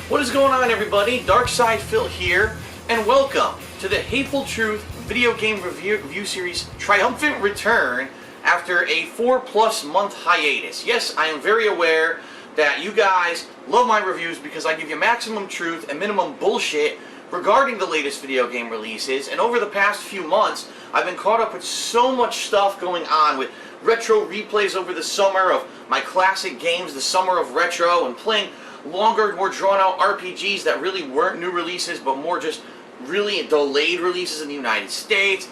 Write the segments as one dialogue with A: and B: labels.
A: What is going on, everybody? Darkside Phil here, and welcome to the Hateful Truth video game review series triumphant return after a 4+ month hiatus. Yes, I am very aware that you guys love my reviews because I give you maximum truth and minimum bullshit regarding the latest video game releases, and over the past few months I've been caught up with so much stuff going on with retro replays over the summer of my classic games, the summer of retro, and playing longer, more drawn-out RPGs that really weren't new releases, but more just really delayed releases in the United States.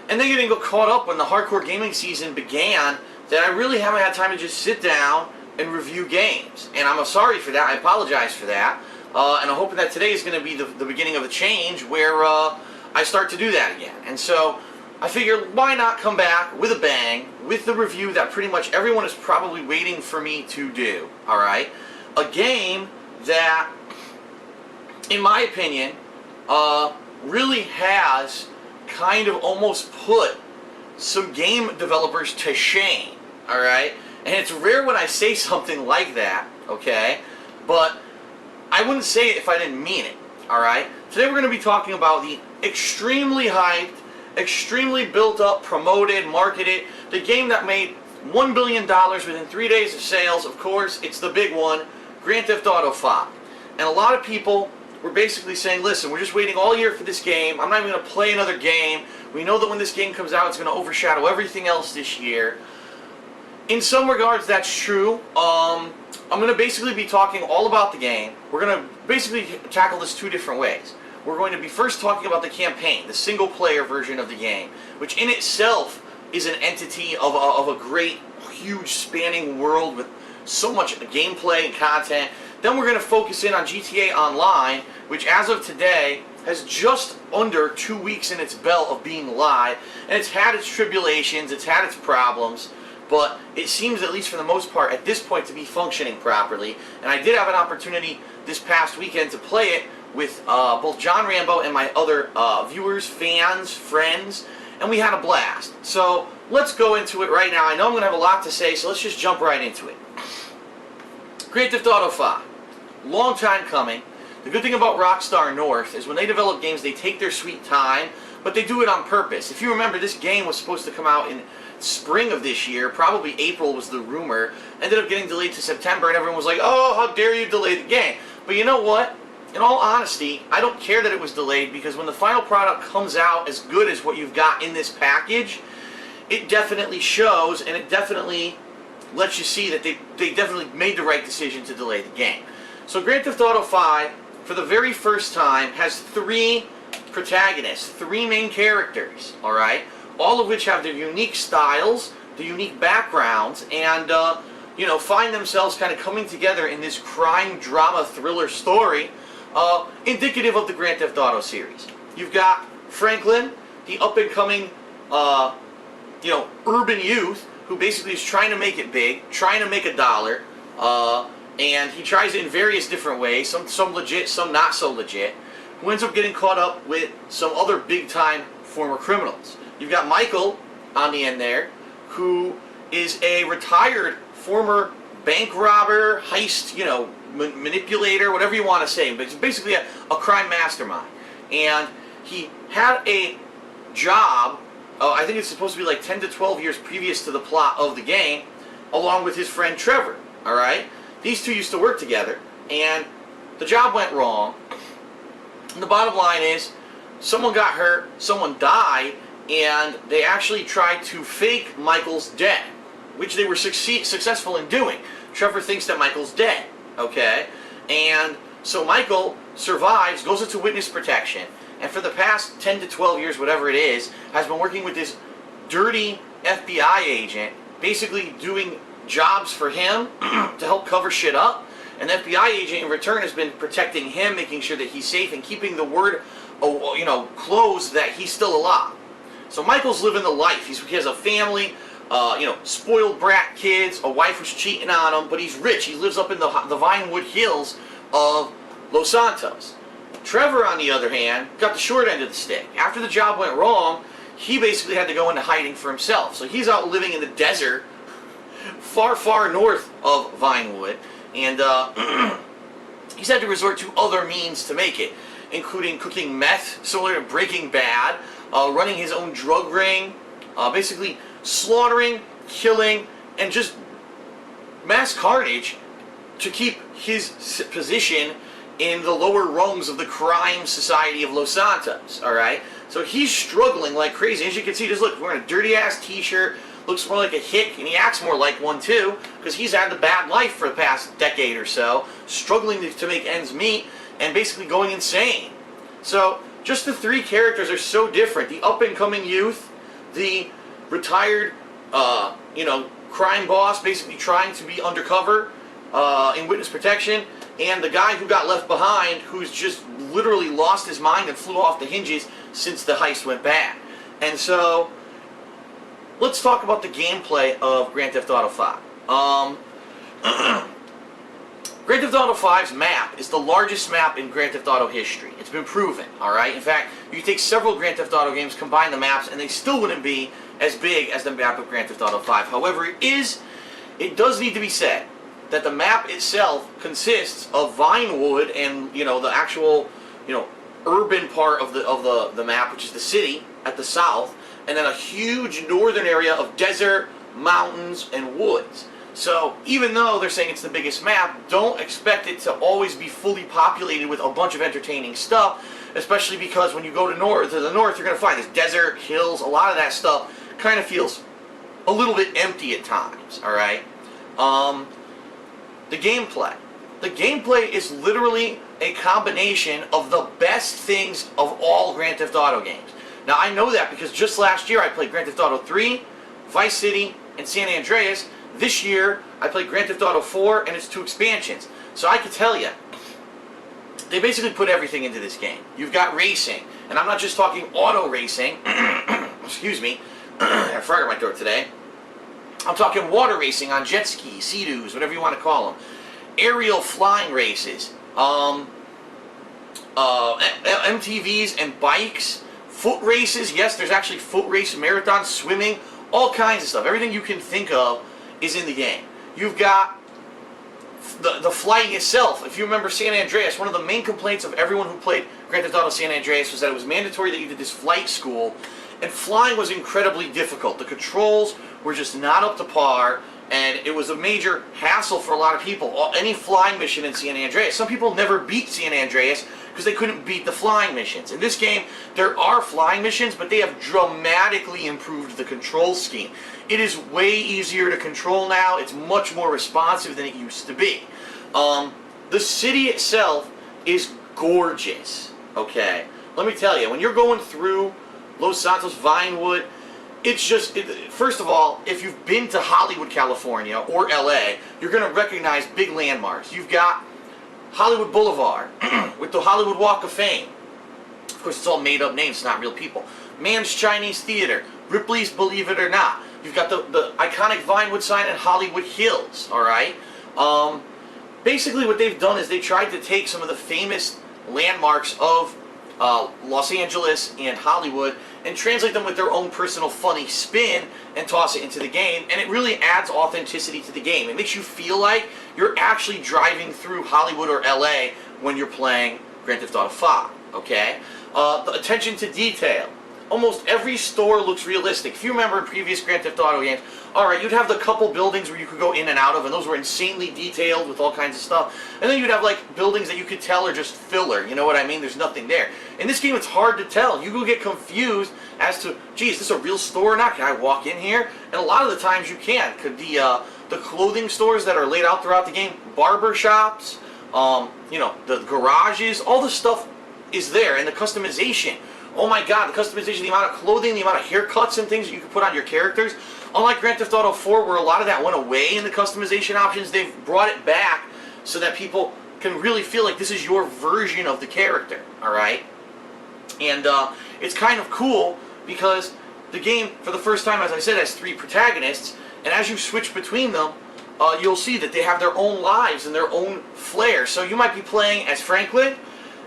A: And then getting caught up when the hardcore gaming season began, that I really haven't had time to just sit down and review games. And I'm sorry for that. I apologize for that. And I'm hoping that today is going to be the beginning of a change where I start to do that again. And so I figured, why not come back with a bang with the review that pretty much everyone is probably waiting for me to do. Alright? A game that, in my opinion, really has kind of almost put some game developers to shame. Alright? And it's rare when I say something like that, okay? But I wouldn't say it if I didn't mean it. Alright? Today we're going to be talking about the extremely hyped, extremely built up, promoted, marketed, the game that made $1 billion within 3 days of sales. Of course, it's the big one, Grand Theft Auto 5. And a lot of people were basically saying, listen, we're just waiting all year for this game. I'm not even going to play another game. We know that when this game comes out, it's going to overshadow everything else this year. In some regards, that's true. I'm going to basically be talking all about the game. We're going to basically tackle this two different ways. We're going to be first talking about the campaign, the single-player version of the game, which in itself is an entity of a great, huge, spanning world with so much gameplay and content. Then we're going to focus in on GTA Online, which as of today has just under 2 weeks in its belt of being live, and it's had its tribulations, it's had its problems, but it seems, at least for the most part, at this point to be functioning properly. And I did have an opportunity this past weekend to play it with both John Rambo and my other viewers, fans, friends, and we had a blast. So let's go into it right now. I know I'm going to have a lot to say, so let's just jump right into it. Grand Theft Auto 5. Long time coming. The good thing about Rockstar North is when they develop games, they take their sweet time, but they do it on purpose. If you remember, this game was supposed to come out in spring of this year. Probably April was the rumor. Ended up getting delayed to September, and everyone was like, oh, how dare you delay the game. But you know what? In all honesty, I don't care that it was delayed, because when the final product comes out as good as what you've got in this package, it definitely shows, and it definitely lets you see that they definitely made the right decision to delay the game. So Grand Theft Auto 5, for the very first time, has 3 protagonists, 3 main characters, alright? All of which have their unique styles, their unique backgrounds, and, you know, find themselves kind of coming together in this crime, drama, thriller story, indicative of the Grand Theft Auto series. You've got Franklin, the up-and-coming, you know, urban youth, who basically is trying to make it big, trying to make a dollar, and he tries it in various different ways, some legit, some not so legit, who ends up getting caught up with some other big-time former criminals. You've got Michael on the end there, who is a retired former bank robber, heist, you know, manipulator, whatever you want to say, but he's basically a crime mastermind. And he had a job, I think it's supposed to be like 10 to 12 years previous to the plot of the game, along with his friend Trevor, alright? These two used to work together, and the job went wrong. And the bottom line is, someone got hurt, someone died, and they actually tried to fake Michael's death, which they were successful in doing. Trevor thinks that Michael's dead, okay? And so Michael survives, goes into witness protection, and for the past 10 to 12 years, whatever it is, has been working with this dirty FBI agent, basically doing jobs for him to help cover shit up. And the FBI agent in return has been protecting him, making sure that he's safe, and keeping the word, you know, closed that he's still alive. So Michael's living the life. He has a family, you know, spoiled brat kids, a wife who's cheating on him, but he's rich. He lives up in the Vinewood Hills of Los Santos. Trevor, on the other hand, got the short end of the stick. After the job went wrong, he basically had to go into hiding for himself. So he's out living in the desert, far, far north of Vinewood, and he's had to resort to other means to make it, including cooking meth, similar to Breaking Bad, running his own drug ring, basically slaughtering, killing, and just mass carnage to keep his position in the lower rungs of the crime society of Los Santos, alright? So he's struggling like crazy. As you can see, just look, wearing a dirty-ass t-shirt, looks more like a hick, and he acts more like one too, because he's had the bad life for the past decade or so, struggling to make ends meet, and basically going insane. So, just the three characters are so different. The up-and-coming youth, the retired, crime boss, basically trying to be undercover in witness protection, and the guy who got left behind, who's just literally lost his mind and flew off the hinges since the heist went bad. And so, let's talk about the gameplay of Grand Theft Auto 5. Grand Theft Auto 5's map is the largest map in Grand Theft Auto history. It's been proven, alright? In fact, you can take several Grand Theft Auto games, combine the maps, and they still wouldn't be as big as the map of Grand Theft Auto 5. However, it does need to be said that the map itself consists of Vinewood and, the actual, urban part of the map, which is the city at the south, and then a huge northern area of desert, mountains, and woods. So, even though they're saying it's the biggest map, don't expect it to always be fully populated with a bunch of entertaining stuff, especially because when you go to the north, you're going to find this desert, hills, a lot of that stuff kind of feels a little bit empty at times, alright? The gameplay. The gameplay is literally a combination of the best things of all Grand Theft Auto games. Now, I know that because just last year I played Grand Theft Auto 3, Vice City, and San Andreas. This year, I played Grand Theft Auto 4 and its 2 expansions. So I can tell you, they basically put everything into this game. You've got racing, and I'm not just talking auto racing. Excuse me, I forgot my throat today. I'm talking water racing on jet skis, Sea-Doos, whatever you want to call them. Aerial flying races, MTVs and bikes, foot races. Yes, there's actually foot race, marathon, swimming, all kinds of stuff. Everything you can think of is in the game. You've got the flying itself. If you remember San Andreas, one of the main complaints of everyone who played Grand Theft Auto San Andreas was that it was mandatory that you did this flight school, and flying was incredibly difficult. The controls were just not up to par, and it was a major hassle for a lot of people. Any flying mission in San Andreas. Some people never beat San Andreas because they couldn't beat the flying missions. In this game, there are flying missions, but they have dramatically improved the control scheme. It is way easier to control now. It's much more responsive than it used to be. The city itself is gorgeous, okay? Let me tell you, when you're going through Los Santos, Vinewood, it's just, first of all, if you've been to Hollywood, California, or LA, you're going to recognize big landmarks. You've got Hollywood Boulevard, with the Hollywood Walk of Fame. Of course, it's all made-up names, it's not real people. Mann's Chinese Theater, Ripley's Believe It or Not. You've got the iconic Vinewood sign and Hollywood Hills, alright? Basically, what they've done is they tried to take some of the famous landmarks of Los Angeles and Hollywood and translate them with their own personal funny spin and toss it into the game, and it really adds authenticity to the game. It makes you feel like you're actually driving through Hollywood or LA when you're playing Grand Theft Auto 5, okay? The attention to detail. Almost every store looks realistic. If you remember in previous Grand Theft Auto games, alright, you'd have the couple buildings where you could go in and out of, and those were insanely detailed with all kinds of stuff. And then you'd have like buildings that you could tell are just filler, you know what I mean? There's nothing there. In this game, it's hard to tell. You will get confused as to, geez, is this a real store or not? Can I walk in here? And a lot of the times you can. Could the clothing stores that are laid out throughout the game, barber shops, the garages, all the stuff is there, and the customization. Oh my god, the customization, the amount of clothing, the amount of haircuts and things that you can put on your characters. Unlike Grand Theft Auto 4, where a lot of that went away in the customization options, they've brought it back so that people can really feel like this is your version of the character, alright? And it's kind of cool because the game, for the first time, as I said, has 3 protagonists, and as you switch between them, you'll see that they have their own lives and their own flair. So you might be playing as Franklin,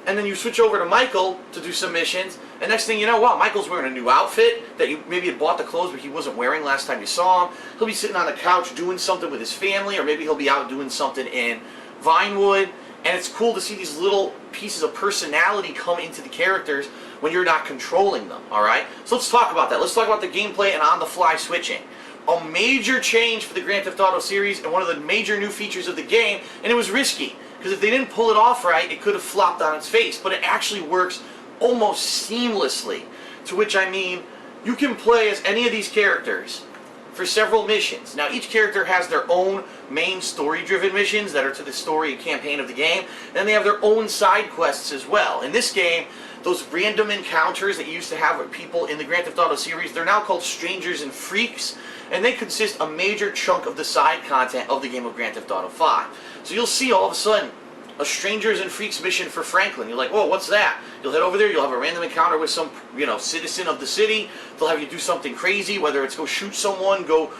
A: and then you switch over to Michael to do some missions, and next thing you know, wow, Michael's wearing a new outfit that you maybe had bought the clothes but he wasn't wearing last time you saw him. He'll be sitting on the couch doing something with his family, or maybe he'll be out doing something in Vinewood, And it's cool to see these little pieces of personality come into the characters when you're not controlling them, alright? So let's talk about that. Let's talk about the gameplay and on-the-fly switching. A major change for the Grand Theft Auto series and one of the major new features of the game, and it was risky, because if they didn't pull it off right, it could have flopped on its face, but it actually works almost seamlessly. To which I mean, you can play as any of these characters for several missions. Now, each character has their own main story-driven missions that are to the story and campaign of the game. Then they have their own side quests as well. In this game, those random encounters that you used to have with people in the Grand Theft Auto series, they're now called Strangers and Freaks, and they consist a major chunk of the side content of the game of Grand Theft Auto 5. So you'll see all of a sudden a Strangers and Freaks mission for Franklin. You're like, whoa, what's that? You'll head over there, you'll have a random encounter with some, citizen of the city. They'll have you do something crazy, whether it's go shoot someone, go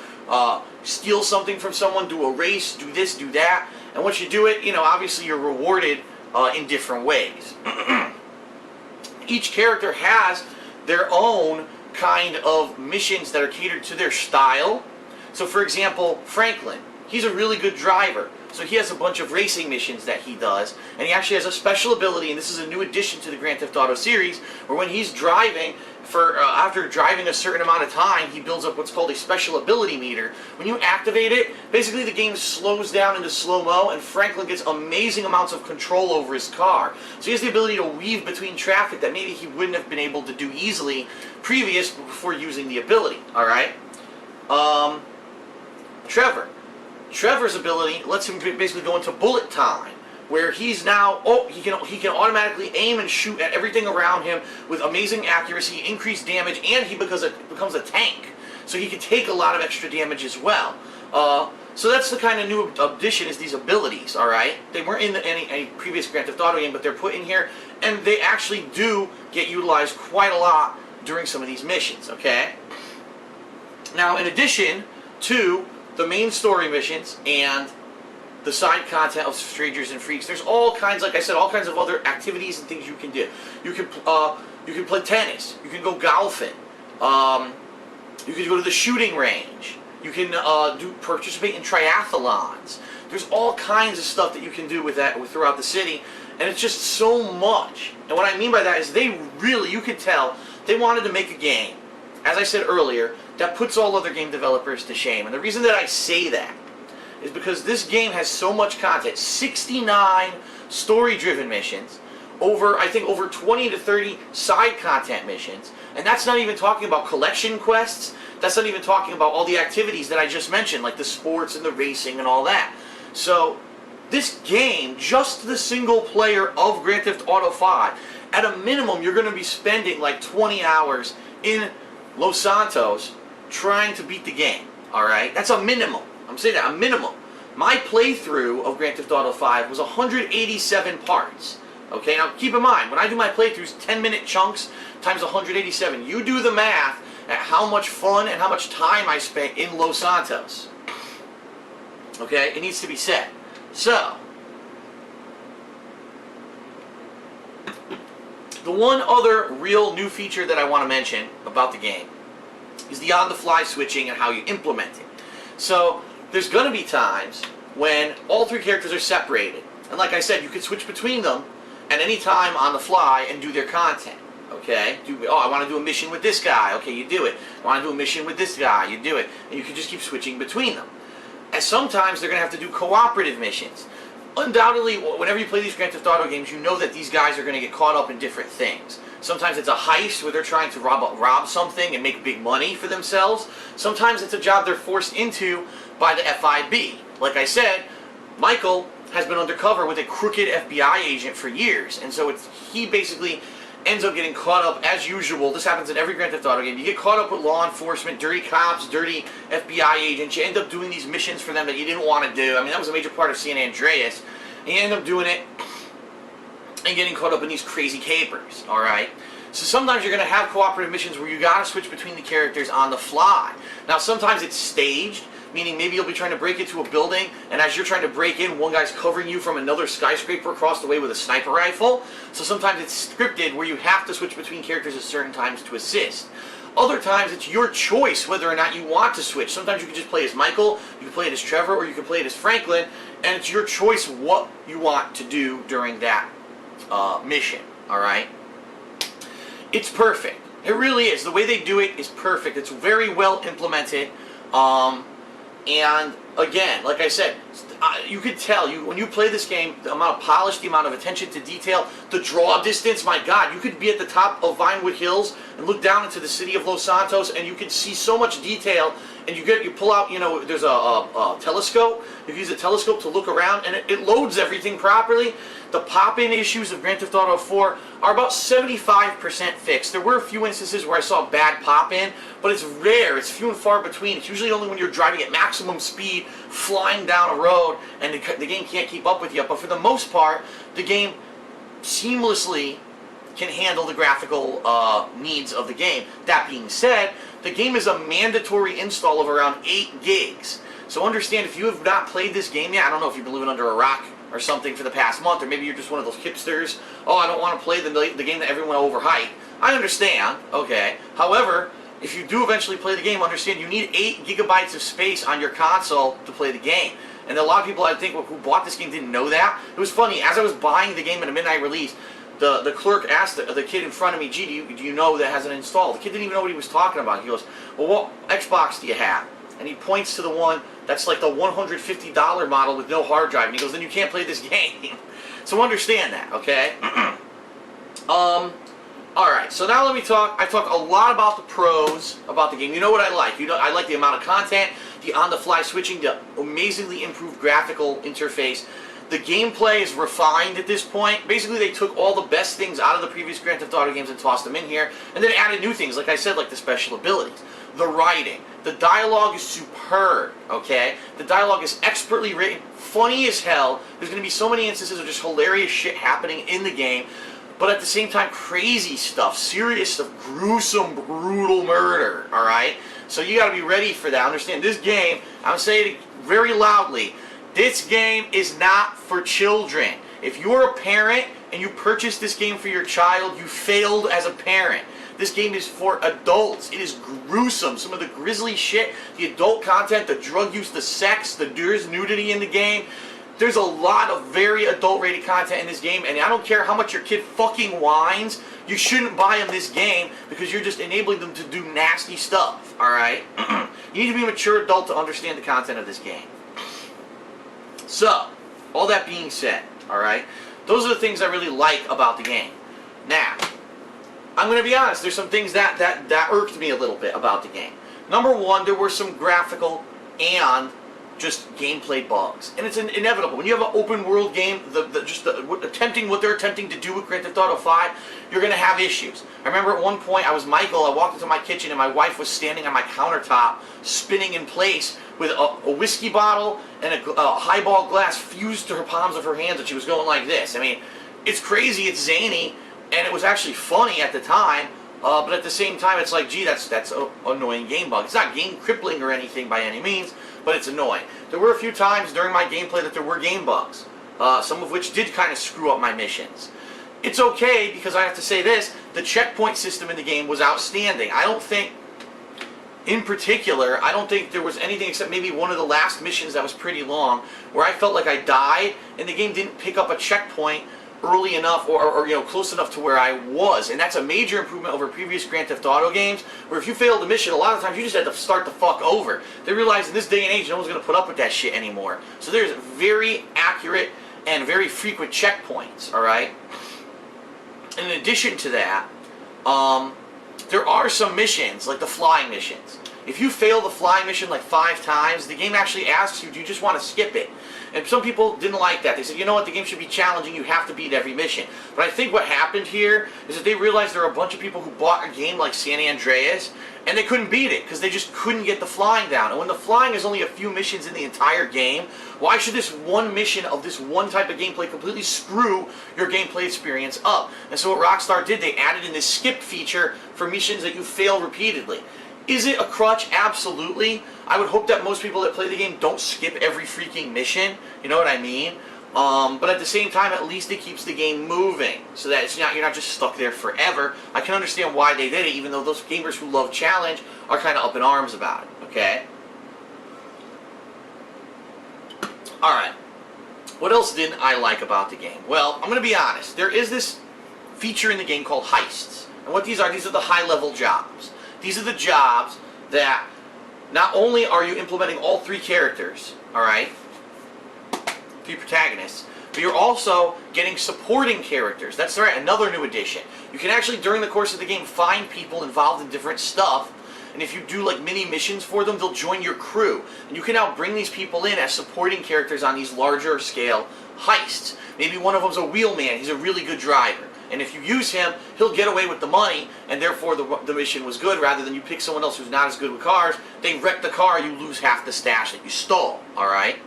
A: steal something from someone, do a race, do this, do that. And once you do it, obviously you're rewarded in different ways. Each character has their own kind of missions that are catered to their style. So for example, Franklin, he's a really good driver. So he has a bunch of racing missions that he does, and he actually has a special ability, and this is a new addition to the Grand Theft Auto series, where when he's driving, after driving a certain amount of time, he builds up what's called a special ability meter. When you activate it, basically the game slows down into slow-mo, and Franklin gets amazing amounts of control over his car. So he has the ability to weave between traffic that maybe he wouldn't have been able to do easily before using the ability, alright? Trevor's ability lets him basically go into bullet time, where he's now, he can automatically aim and shoot at everything around him with amazing accuracy, increased damage, and he becomes a tank. So he can take a lot of extra damage as well. So that's the kind of new addition, is these abilities, alright? They weren't in any previous Grand Theft Auto game, but they're put in here, and they actually do get utilized quite a lot during some of these missions, okay? Now, in addition to the main story missions and the side content of Strangers and Freaks, there's all kinds, like I said, all kinds of other activities and things you can do. You can play tennis. You can go golfing. You can go to the shooting range. You can participate in triathlons. There's all kinds of stuff that you can do with that throughout the city, and it's just so much. And what I mean by that is they really, you could tell, they wanted to make a game, as I said earlier, that puts all other game developers to shame. And the reason that I say that is because this game has so much content. 69 story-driven missions, I think over 20 to 30 side content missions, and that's not even talking about collection quests. That's not even talking about all the activities that I just mentioned, like the sports and the racing and all that. So this game, just the single player of Grand Theft Auto 5, at a minimum you're going to be spending like 20 hours in Los Santos trying to beat the game, alright? That's a minimum. I'm saying that, a minimum. My playthrough of Grand Theft Auto 5 was 187 parts. Okay, now keep in mind, when I do my playthroughs, 10-minute chunks times 187. You do the math at how much fun and how much time I spent in Los Santos. Okay, it needs to be said. So, the one other real new feature that I want to mention about the game is the on-the-fly switching and how you implement it. So, there's going to be times when all three characters are separated. And like I said, you can switch between them at any time on the fly and do their content. Okay? I want to do a mission with this guy. Okay, you do it. I want to do a mission with this guy. You do it. And you can just keep switching between them. And sometimes they're going to have to do cooperative missions. Undoubtedly, whenever you play these Grand Theft Auto games, you know that these guys are going to get caught up in different things. Sometimes it's a heist where they're trying to rob something and make big money for themselves. Sometimes it's a job they're forced into by the FIB. Like I said, Michael has been undercover with a crooked FBI agent for years, and so he basically ends up getting caught up, as usual. This happens in every Grand Theft Auto game. You get caught up with law enforcement, dirty cops, dirty FBI agents. You end up doing these missions for them that you didn't want to do. I mean, that was a major part of San Andreas. And you end up doing it and getting caught up in these crazy capers, alright? So sometimes you're going to have cooperative missions where you got to switch between the characters on the fly. Now, sometimes it's staged, meaning maybe you'll be trying to break into a building, and as you're trying to break in, one guy's covering you from another skyscraper across the way with a sniper rifle. So sometimes it's scripted where you have to switch between characters at certain times to assist. Other times it's your choice whether or not you want to switch. Sometimes you can just play as Michael, you can play it as Trevor, or you can play it as Franklin, and it's your choice what you want to do during that mission, alright? It's perfect. It really is. The way they do it is perfect. It's very well implemented. And again, like I said, you could tell when you play this game, the amount of polish, the amount of attention to detail, the draw distance. My God, you could be at the top of Vinewood Hills and look down into the city of Los Santos, and you can see so much detail. And you pull out, there's a telescope. You can use a telescope to look around, and it loads everything properly. The pop-in issues of Grand Theft Auto 4 are about 75% fixed. There were a few instances where I saw bad pop-in, but it's rare. It's few and far between. It's usually only when you're driving at maximum speed, flying down a road, and the game can't keep up with you. But for the most part, the game seamlessly can handle the graphical needs of the game. That being said, the game is a mandatory install of around 8 gigs. So understand, if you have not played this game yet, I don't know if you've been living under a rock or something for the past month, or maybe you're just one of those hipsters, oh, I don't want to play the game that everyone overhyped. I understand, okay. However, if you do eventually play the game, understand you need 8 gigabytes of space on your console to play the game. And a lot of people, I think, who bought this game didn't know that. It was funny, as I was buying the game at a midnight release, the clerk asked the kid in front of me, gee, do you know that has it installed? The kid didn't even know what he was talking about. He goes, well, what Xbox do you have? And he points to the one that's like the $150 model with no hard drive. And he goes, then you can't play this game. So understand that, okay? Alright, so now let me talk. I talked a lot about the pros about the game. You know what I like? I like the amount of content, the on-the-fly switching, the amazingly improved graphical interface. The gameplay is refined at this point. Basically, they took all the best things out of the previous Grand Theft Auto games and tossed them in here, and then added new things, like I said, like the special abilities. The writing. The dialogue is superb, okay? The dialogue is expertly written, funny as hell. There's going to be so many instances of just hilarious shit happening in the game, but at the same time, crazy stuff, serious stuff, gruesome, brutal murder, alright? So you got to be ready for that. Understand, this game, I'm saying it very loudly, this game is not for children. If you're a parent and you purchase this game for your child, you failed as a parent. This game is for adults. It is gruesome. Some of the grisly shit, the adult content, the drug use, the sex, there's nudity in the game. There's a lot of very adult-rated content in this game, and I don't care how much your kid fucking whines, you shouldn't buy them this game because you're just enabling them to do nasty stuff, alright? You need to be a mature adult to understand the content of this game. So, all that being said, alright, those are the things I really like about the game. Now, I'm going to be honest, there's some things that irked me a little bit about the game. Number one, there were some graphical and just gameplay bugs. And it's inevitable. When you have an open world game, attempting what they're attempting to do with Grand Theft Auto 5, you're going to have issues. I remember at one point, I was Michael, I walked into my kitchen and my wife was standing on my countertop, spinning in place with a whiskey bottle and a highball glass fused to her palms of her hands, and she was going like this. I mean, it's crazy, it's zany, and it was actually funny at the time, but at the same time, it's like, gee, that's an annoying game bug. It's not game crippling or anything by any means, but it's annoying. There were a few times during my gameplay that there were game bugs, some of which did kind of screw up my missions. It's okay, because I have to say this, the checkpoint system in the game was outstanding. I don't think, in particular, I don't think there was anything except maybe one of the last missions that was pretty long, where I felt like I died, and the game didn't pick up a checkpoint early enough or close enough to where I was. And that's a major improvement over previous Grand Theft Auto games, where if you failed the mission, a lot of times you just had to start the fuck over. They realized in this day and age no one's going to put up with that shit anymore. So there's very accurate and very frequent checkpoints, alright? In addition to that, there are some missions, like the flying missions. If you fail the flying mission like 5 times, the game actually asks you, do you just want to skip it? And some people didn't like that. They said, you know what, the game should be challenging, you have to beat every mission. But I think what happened here is that they realized there were a bunch of people who bought a game like San Andreas, and they couldn't beat it, because they just couldn't get the flying down. And when the flying is only a few missions in the entire game, why should this one mission of this one type of gameplay completely screw your gameplay experience up? And so what Rockstar did, they added in this skip feature for missions that you fail repeatedly. Is it a crutch? Absolutely. I would hope that most people that play the game don't skip every freaking mission. You know what I mean? But at the same time, at least it keeps the game moving, so that you're not just stuck there forever. I can understand why they did it, even though those gamers who love challenge are kind of up in arms about it. Okay. All right. What else didn't I like about the game? Well, I'm going to be honest. There is this feature in the game called Heists, and what these are the high-level jobs. These are the jobs that not only are you implementing all three characters, all right, three protagonists, but you're also getting supporting characters. That's right, another new addition. You can actually, during the course of the game, find people involved in different stuff, and if you do like mini missions for them, they'll join your crew. And you can now bring these people in as supporting characters on these larger scale heists. Maybe one of them's a wheelman, he's a really good driver. And if you use him, he'll get away with the money, and therefore the mission was good, rather than you pick someone else who's not as good with cars, they wreck the car, you lose half the stash that you stole, alright?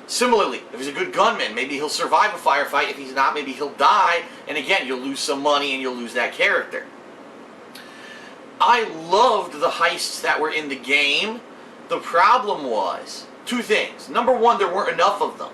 A: Similarly, if he's a good gunman, maybe he'll survive a firefight. If he's not, maybe he'll die, and again, you'll lose some money and you'll lose that character. I loved the heists that were in the game. The problem was two things. Number one, there weren't enough of them.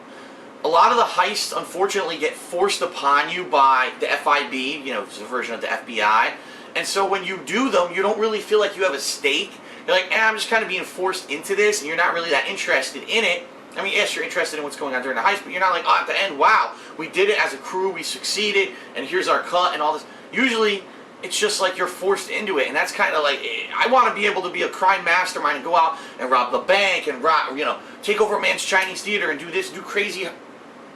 A: A lot of the heists, unfortunately, get forced upon you by the FIB, you know, it's a version of the FBI. And so when you do them, you don't really feel like you have a stake. You're like, I'm just kind of being forced into this, and you're not really that interested in it. I mean, yes, you're interested in what's going on during the heist, but you're not like, oh, at the end, wow, we did it as a crew, we succeeded, and here's our cut, and all this. Usually, it's just like you're forced into it, and that's kind of like, I want to be able to be a crime mastermind and go out and rob the bank and rob, you know, take over a man's Chinese theater and do this, do crazy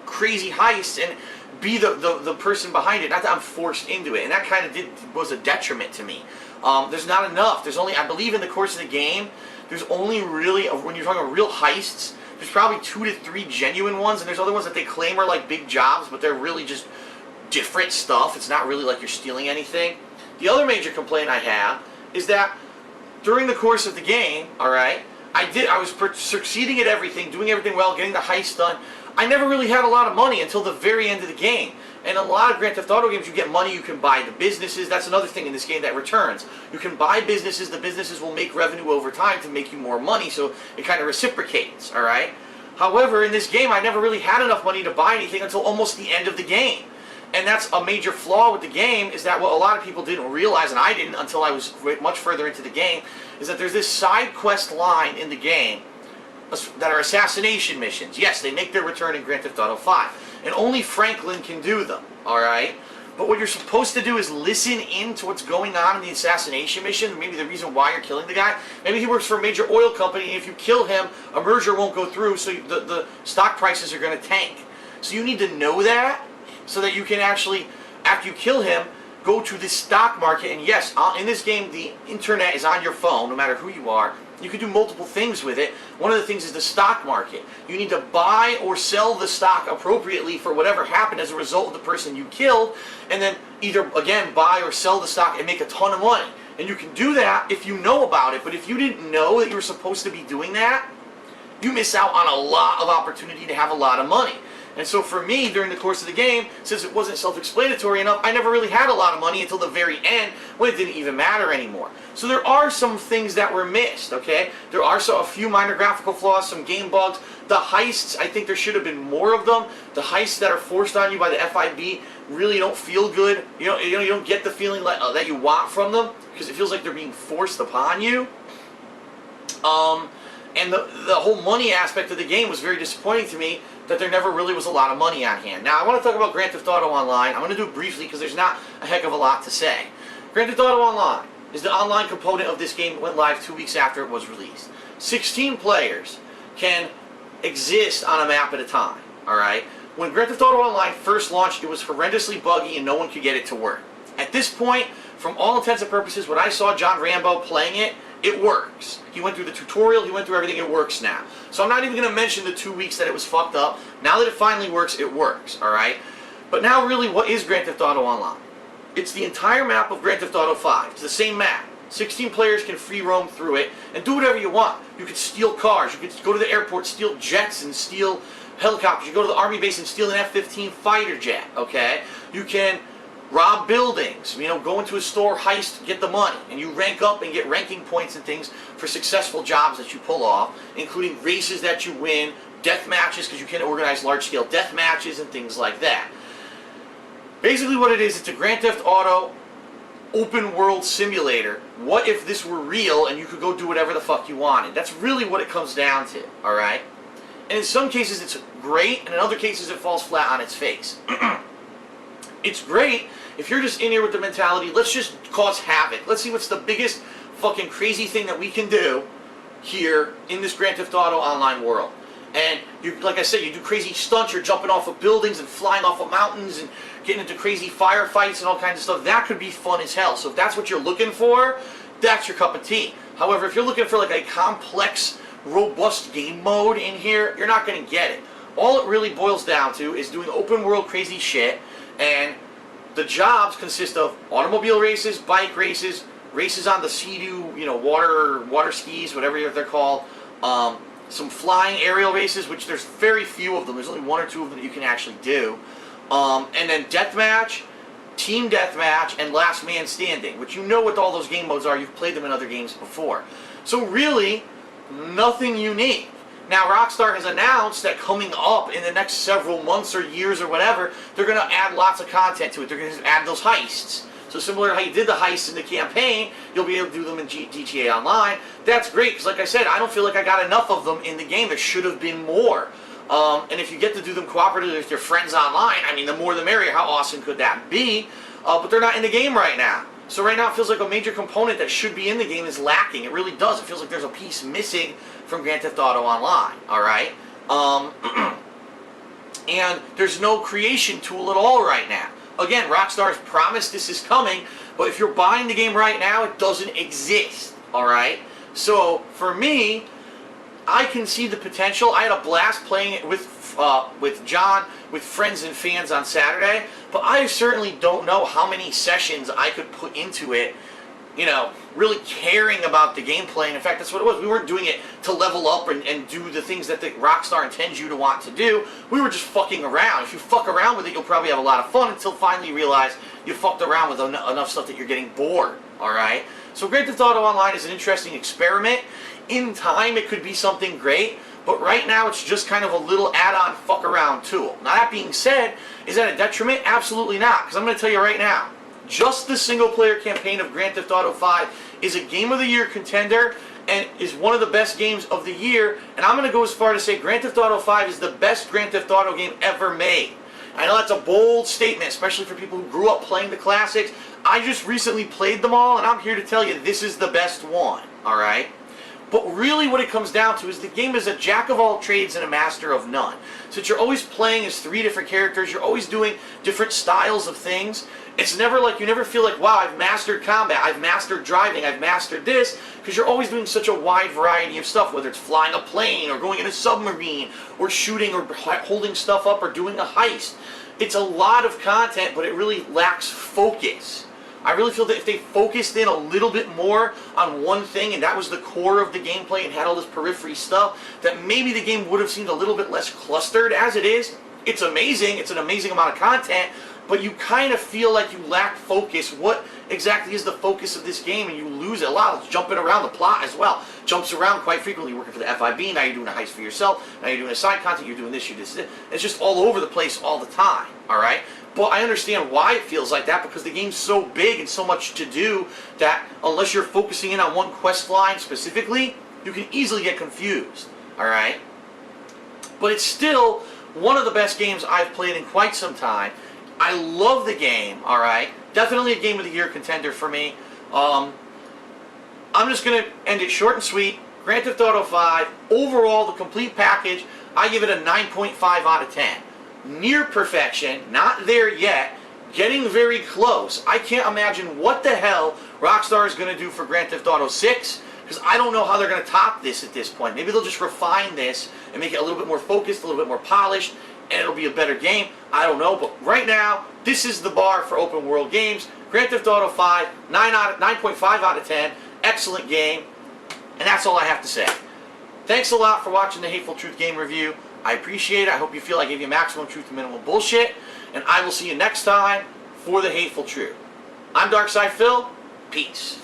A: heists, and be the person behind it. Not that I'm forced into it, and that kind of was a detriment to me. There's not enough. There's only, I believe, in the course of the game, there's only really, when you're talking about real heists, there's probably 2 to 3 genuine ones, and there's other ones that they claim are like big jobs, but they're really just different stuff. It's not really like you're stealing anything. The other major complaint I have is that during the course of the game, alright, I was succeeding at everything, doing everything well, getting the heist done. I never really had a lot of money until the very end of the game. And a lot of Grand Theft Auto games, you get money, you can buy the businesses. That's another thing in this game that returns. You can buy businesses, the businesses will make revenue over time to make you more money, so it kind of reciprocates, alright? However, in this game, I never really had enough money to buy anything until almost the end of the game. And that's a major flaw with the game, is that what a lot of people didn't realize, and I didn't until I was much further into the game, is that there's this side quest line in the game that are assassination missions. Yes, they make their return in Grand Theft Auto 5. And only Franklin can do them, alright? But what you're supposed to do is listen in to what's going on in the assassination mission, maybe the reason why you're killing the guy. Maybe he works for a major oil company, and if you kill him, a merger won't go through, so the stock prices are going to tank. So you need to know that, so that you can actually, after you kill him, go to the stock market. And yes, in this game, the internet is on your phone, no matter who you are. You can do multiple things with it. One of the things is the stock market. You need to buy or sell the stock appropriately for whatever happened as a result of the person you killed, and then either, again, buy or sell the stock and make a ton of money. And you can do that if you know about it, but if you didn't know that you were supposed to be doing that, you miss out on a lot of opportunity to have a lot of money. And so for me, during the course of the game, since it wasn't self-explanatory enough, I never really had a lot of money until the very end, when it didn't even matter anymore. So there are some things that were missed, okay? There are a few minor graphical flaws, some game bugs. The heists, I think there should have been more of them. The heists that are forced on you by the FIB really don't feel good. You don't get the feeling like, that you want from them, because it feels like they're being forced upon you. And the whole money aspect of the game was very disappointing to me, that there never really was a lot of money on hand. Now, I want to talk about Grand Theft Auto Online. I'm going to do it briefly because there's not a heck of a lot to say. Grand Theft Auto Online is the online component of this game that went live 2 weeks after it was released. 16 players can exist on a map at a time, alright? When Grand Theft Auto Online first launched, it was horrendously buggy and no one could get it to work. At this point, from all intents and purposes, when I saw John Rambo playing it, it works. He went through the tutorial, he went through everything, it works now. So I'm not even going to mention the 2 weeks that it was fucked up. Now that it finally works, it works, alright? But now really, what is Grand Theft Auto Online? It's the entire map of Grand Theft Auto 5. It's the same map. 16 players can free roam through it and do whatever you want. You could steal cars, you could go to the airport, steal jets and steal helicopters. You go to the army base and steal an F-15 fighter jet, okay? You can rob buildings, go into a store, heist, get the money, and you rank up and get ranking points and things for successful jobs that you pull off, including races that you win, death matches, because you can organize large-scale death matches and things like that. Basically what it is, it's a Grand Theft Auto open world simulator. What if this were real and you could go do whatever the fuck you wanted? That's really what it comes down to, alright? And in some cases it's great, and in other cases it falls flat on its face. It's great if you're just in here with the mentality, let's just cause havoc. Let's see what's the biggest fucking crazy thing that we can do here in this Grand Theft Auto online world. And you, like I said, you do crazy stunts, you're jumping off of buildings and flying off of mountains and getting into crazy firefights and all kinds of stuff. That could be fun as hell. So if that's what you're looking for, that's your cup of tea. However, if you're looking for like a complex, robust game mode in here, you're not going to get it. All it really boils down to is doing open world crazy shit, and the jobs consist of automobile races, bike races, races on the Sea-Doo, you know, water skis, whatever they're called, some flying aerial races, which there's very few of them. There's only 1 or 2 of them that you can actually do. And then deathmatch, team deathmatch, and last man standing, which you know what all those game modes are. You've played them in other games before. So really, nothing unique. Now, Rockstar has announced that coming up in the next several months or years or whatever, they're going to add lots of content to it. They're going to add those heists. So similar to how you did the heists in the campaign, you'll be able to do them in GTA Online. That's great, because like I said, I don't feel like I got enough of them in the game. There should have been more. And if you get to do them cooperatively with your friends online, I mean, the more the merrier. How awesome could that be? But they're not in the game right now. So right now it feels like a major component that should be in the game is lacking. It really does. It feels like there's a piece missing from Grand Theft Auto Online, alright? And there's no creation tool at all right now. Again, Rockstar's promised this is coming, but if you're buying the game right now, it doesn't exist, alright? So, for me, I can see the potential. I had a blast playing it with John, with friends and fans on Saturday, but I certainly don't know how many sessions I could put into it, you know, really caring about the gameplay. And in fact, that's what it was. We weren't doing it to level up and do the things that the Rockstar intends you to want to do. We were just fucking around. If you fuck around with it, you'll probably have a lot of fun until finally you realize you fucked around with enough stuff that you're getting bored, alright? So Grand Theft Auto Online is an interesting experiment. In time, it could be something great, but right now it's just kind of a little add-on fuck around tool. Now that being said, is that a detriment? Absolutely not, because I'm going to tell you right now, just the single-player campaign of Grand Theft Auto 5 is a Game of the Year contender and is one of the best games of the year, and I'm going to go as far to say Grand Theft Auto 5 is the best Grand Theft Auto game ever made. I know that's a bold statement, especially for people who grew up playing the classics. I just recently played them all, and I'm here to tell you this is the best one, alright? But really what it comes down to is the game is a jack of all trades and a master of none. Since you're always playing as 3 different characters, you're always doing different styles of things. It's never like, you never feel like, wow, I've mastered combat, I've mastered driving, I've mastered this, because you're always doing such a wide variety of stuff, whether it's flying a plane, or going in a submarine, or shooting, or holding stuff up, or doing a heist. It's a lot of content, but it really lacks focus. I really feel that if they focused in a little bit more on one thing, and that was the core of the gameplay, and had all this periphery stuff, that maybe the game would have seemed a little bit less clustered. As it is, it's amazing, it's an amazing amount of content, but you kind of feel like you lack focus. What exactly is the focus of this game? And you lose it a lot. It's jumping around the plot as well. Jumps around quite frequently. You're working for the FIB, now you're doing a heist for yourself, now you're doing a side content, you're doing this, you're this. It's just all over the place all the time, alright? But I understand why it feels like that, because the game's so big and so much to do that unless you're focusing in on one quest line specifically, you can easily get confused, alright? But it's still one of the best games I've played in quite some time. I love the game, alright? Definitely a Game of the Year contender for me. I'm just going to end it short and sweet. Grand Theft Auto 5, overall, the complete package, I give it a 9.5 out of 10. Near perfection, not there yet, getting very close. I can't imagine what the hell Rockstar is going to do for Grand Theft Auto 6, because I don't know how they're going to top this at this point. Maybe they'll just refine this and make it a little bit more focused, a little bit more polished, and it'll be a better game. I don't know, but right now, this is the bar for open world games. Grand Theft Auto 5, 9.5 out of 10. Excellent game. And that's all I have to say. Thanks a lot for watching the Hateful Truth game review. I appreciate it. I hope you feel I gave you maximum truth and minimal bullshit. And I will see you next time for the Hateful Truth. I'm Darkside Phil. Peace.